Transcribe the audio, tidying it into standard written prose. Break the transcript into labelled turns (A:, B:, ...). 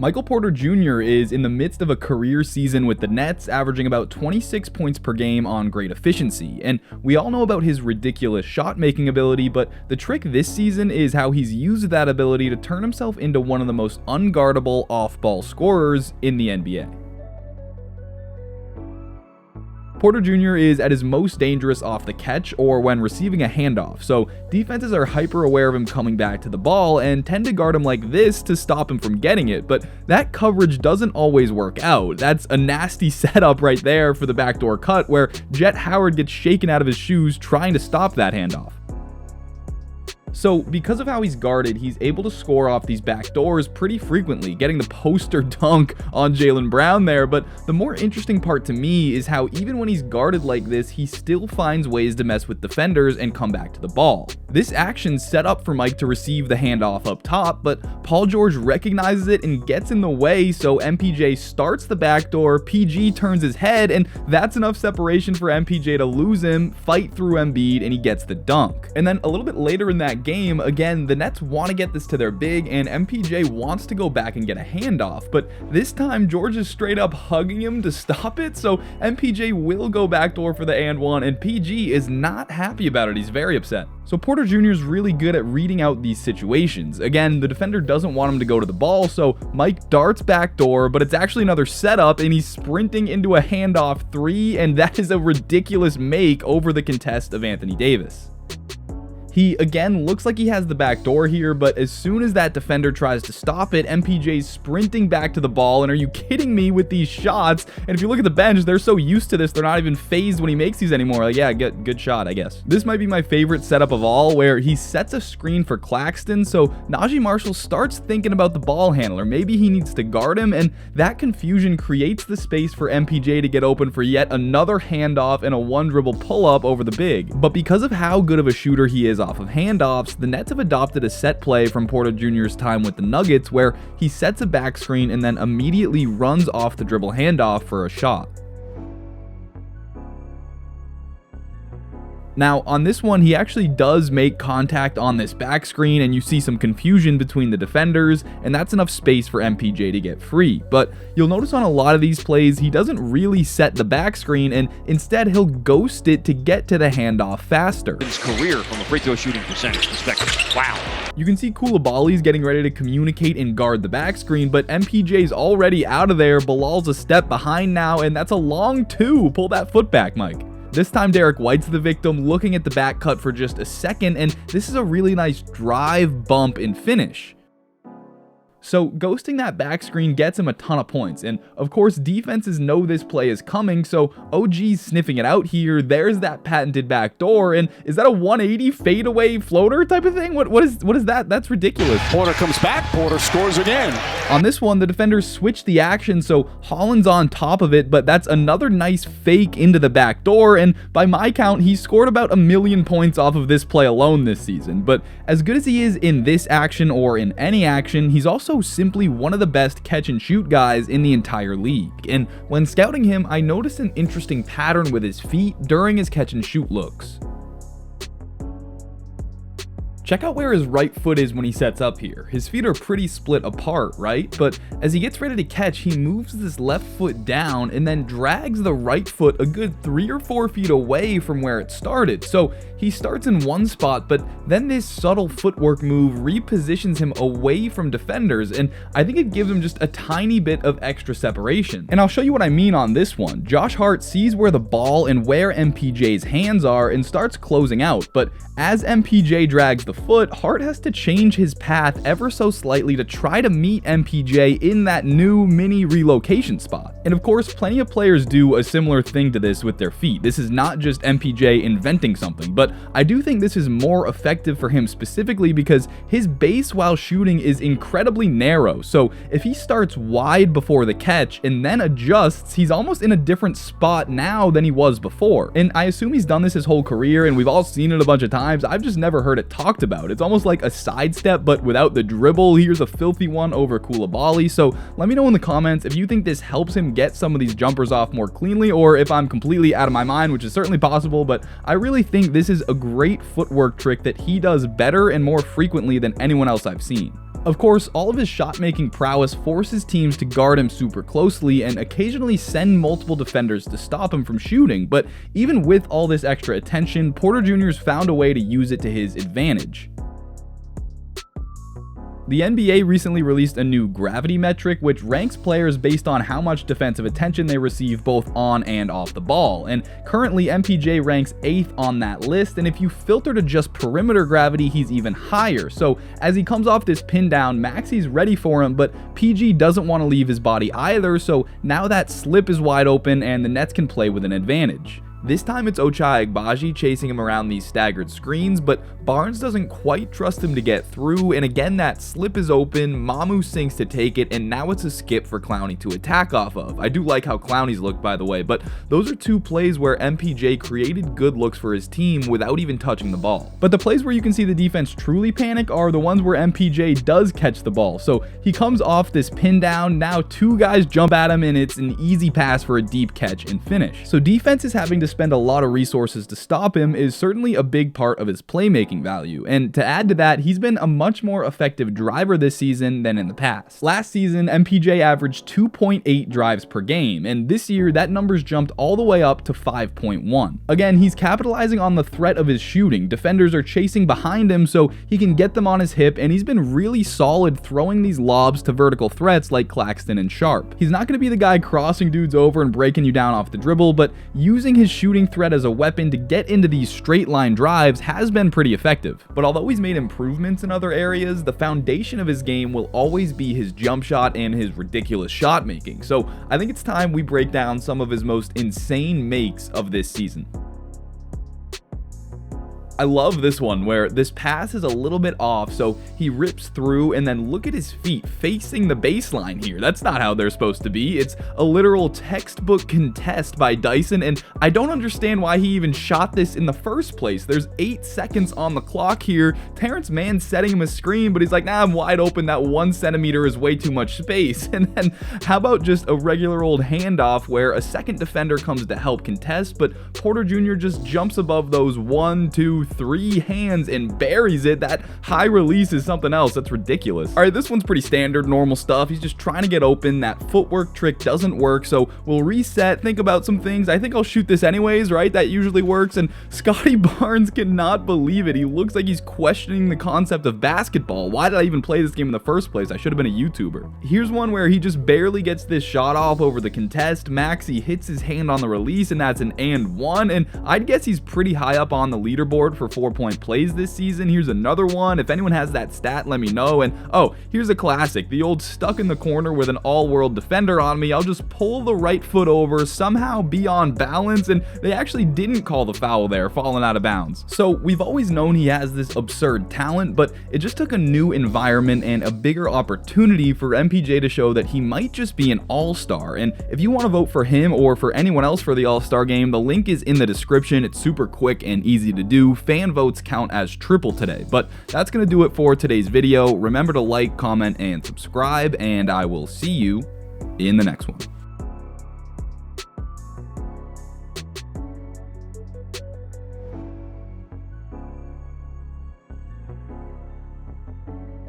A: Michael Porter Jr. is in the midst of a career season with the Nets, averaging about 26 points per game on great efficiency, and we all know about his ridiculous shot-making ability, but the trick this season is how he's used that ability to turn himself into one of the most unguardable off-ball scorers in the NBA. Porter Jr. is at his most dangerous off the catch or when receiving a handoff, so defenses are hyper aware of him coming back to the ball and tend to guard him like this to stop him from getting it, but that coverage doesn't always work out. That's a nasty setup right there for the backdoor cut where Jet Howard gets shaken out of his shoes trying to stop that handoff. So because of how he's guarded, he's able to score off these backdoors pretty frequently, getting the poster dunk on Jaylen Brown there, but the more interesting part to me is how even when he's guarded like this, he still finds ways to mess with defenders and come back to the ball. This action's set up for Mike to receive the handoff up top, but Paul George recognizes it and gets in the way, so MPJ starts the backdoor, PG turns his head, and that's enough separation for MPJ to lose him, fight through Embiid, and he gets the dunk. And then a little bit later in that game, again, the Nets want to get this to their big, and MPJ wants to go back and get a handoff, but this time George is straight up hugging him to stop it, so MPJ will go backdoor for the and one, and PG is not happy about it. He's very upset. So Porter Jr. is really good at reading out these situations. Again, the defender doesn't want him to go to the ball, so Mike darts backdoor, but it's actually another setup, and he's sprinting into a handoff three, and that is a ridiculous make over the contest of Anthony Davis. He again looks like he has the back door here, but as soon as that defender tries to stop it, MPJ's sprinting back to the ball, and are you kidding me with these shots? And if you look at the bench, they're so used to this, they're not even phased when he makes these anymore. Like, yeah, good shot, I guess. This might be my favorite setup of all, where he sets a screen for Claxton, so Najee Marshall starts thinking about the ball handler. Maybe he needs to guard him, and that confusion creates the space for MPJ to get open for yet another handoff and a one-dribble pull-up over the big. But because of how good of a shooter he is off of handoffs, the Nets have adopted a set play from Porter Jr.'s time with the Nuggets where he sets a back screen and then immediately runs off the dribble handoff for a shot. Now, on this one, he actually does make contact on this back screen, and you see some confusion between the defenders, and that's enough space for MPJ to get free. But you'll notice on a lot of these plays, he doesn't really set the back screen, and instead he'll ghost it to get to the handoff faster.
B: His career from a free throw shooting percentage perspective. Wow.
A: You can see Coulibaly's getting ready to communicate and guard the back screen, but MPJ's already out of there. Bilal's a step behind now, and that's a long two. Pull that foot back, Mike. This time Derek White's the victim, looking at the back cut for just a second, and this is a really nice drive, bump, and finish. So ghosting that back screen gets him a ton of points, and of course defenses know this play is coming, so OG's sniffing it out here. There's that patented back door, and is that a 180 fadeaway floater type of thing? What is that? That's ridiculous.
B: Porter comes back, Porter scores again.
A: On this one, the defenders switch the action, so Holland's on top of it, but that's another nice fake into the back door, and by my count, he scored about 1 million points off of this play alone this season. But as good as he is in this action or in any action, he's also simply one of the best catch and shoot guys in the entire league. And when scouting him, I noticed an interesting pattern with his feet during his catch and shoot looks. Check out where his right foot is when he sets up here. His feet are pretty split apart, right? But as he gets ready to catch, he moves this left foot down and then drags the right foot a good 3 or 4 feet away from where it started. So he starts in one spot, but then this subtle footwork move repositions him away from defenders, and I think it gives him just a tiny bit of extra separation. And I'll show you what I mean on this one. Josh Hart sees where the ball and where MPJ's hands are and starts closing out, but as MPJ drags the foot, Hart has to change his path ever so slightly to try to meet MPJ in that new mini relocation spot. And of course, plenty of players do a similar thing to this with their feet. This is not just MPJ inventing something, but I do think this is more effective for him specifically because his base while shooting is incredibly narrow. So if he starts wide before the catch and then adjusts, he's almost in a different spot now than he was before. And I assume he's done this his whole career, and we've all seen it a bunch of times. I've just never heard it talked about. It's almost like a sidestep, but without the dribble. Here's a filthy one over Coulibaly. So let me know in the comments if you think this helps him get some of these jumpers off more cleanly, or if I'm completely out of my mind, which is certainly possible, but I really think this is a great footwork trick that he does better and more frequently than anyone else I've seen. Of course, all of his shot-making prowess forces teams to guard him super closely and occasionally send multiple defenders to stop him from shooting, but even with all this extra attention, Porter Jr.'s found a way to use it to his advantage. The NBA recently released a new gravity metric which ranks players based on how much defensive attention they receive both on and off the ball, and currently MPJ ranks 8th on that list, and if you filter to just perimeter gravity, he's even higher. So as he comes off this pin down, Maxi's ready for him, but PG doesn't want to leave his body either, so now that slip is wide open and the Nets can play with an advantage. This time it's Ochai Agbaji chasing him around these staggered screens, but Barnes doesn't quite trust him to get through, and again that slip is open, Mamu sinks to take it, and now it's a skip for Clowney to attack off of. I do like how Clowney's looked, by the way, but those are two plays where MPJ created good looks for his team without even touching the ball. But the plays where you can see the defense truly panic are the ones where MPJ does catch the ball. So he comes off this pin down, now two guys jump at him, and it's an easy pass for a deep catch and finish. So defense is having to spend a lot of resources to stop him is certainly a big part of his playmaking value, and to add to that, he's been a much more effective driver this season than in the past. Last season, MPJ averaged 2.8 drives per game, and this year that number's jumped all the way up to 5.1. Again, he's capitalizing on the threat of his shooting. Defenders are chasing behind him so he can get them on his hip, and he's been really solid throwing these lobs to vertical threats like Claxton and Sharp. He's not going to be the guy crossing dudes over and breaking you down off the dribble, but using his shooting threat as a weapon to get into these straight line drives has been pretty effective. But although he's made improvements in other areas, the foundation of his game will always be his jump shot and his ridiculous shot making. So I think it's time we break down some of his most insane makes of this season. I love this one where this pass is a little bit off, so he rips through, and then look at his feet facing the baseline here. That's not how they're supposed to be. It's a literal textbook contest by Dyson, and I don't understand why he even shot this in the first place. There's 8 seconds on the clock here. Terrence Mann's setting him a screen, but he's like, nah, I'm wide open. That 1 centimeter is way too much space. And then how about just a regular old handoff where a second defender comes to help contest, but Porter Jr. just jumps above those 1, 2, 3 hands and buries it. That high release is something else. That's ridiculous. All right, this one's pretty standard, normal stuff. He's just trying to get open. That footwork trick doesn't work, so we'll reset, think about some things. I think I'll shoot this anyways, right? That usually works, and Scotty Barnes cannot believe it. He looks like he's questioning the concept of basketball. Why did I even play this game in the first place? I should have been a YouTuber. Here's one where he just barely gets this shot off over the contest. Maxey hits his hand on the release, and that's an and one, and I'd guess he's pretty high up on the leaderboard for 4-point plays this season. Here's another one. If anyone has that stat, let me know. And oh, here's a classic, the old stuck in the corner with an all-world defender on me. I'll just pull the right foot over, somehow be on balance, and they actually didn't call the foul there, falling out of bounds. So we've always known he has this absurd talent, but it just took a new environment and a bigger opportunity for MPJ to show that he might just be an all-star. And if you want to vote for him or for anyone else for the all-star game, the link is in the description. It's super quick and easy to do. Fan votes count as triple today. But that's going to do it for today's video. Remember to like, comment, and subscribe, and I will see you in the next one.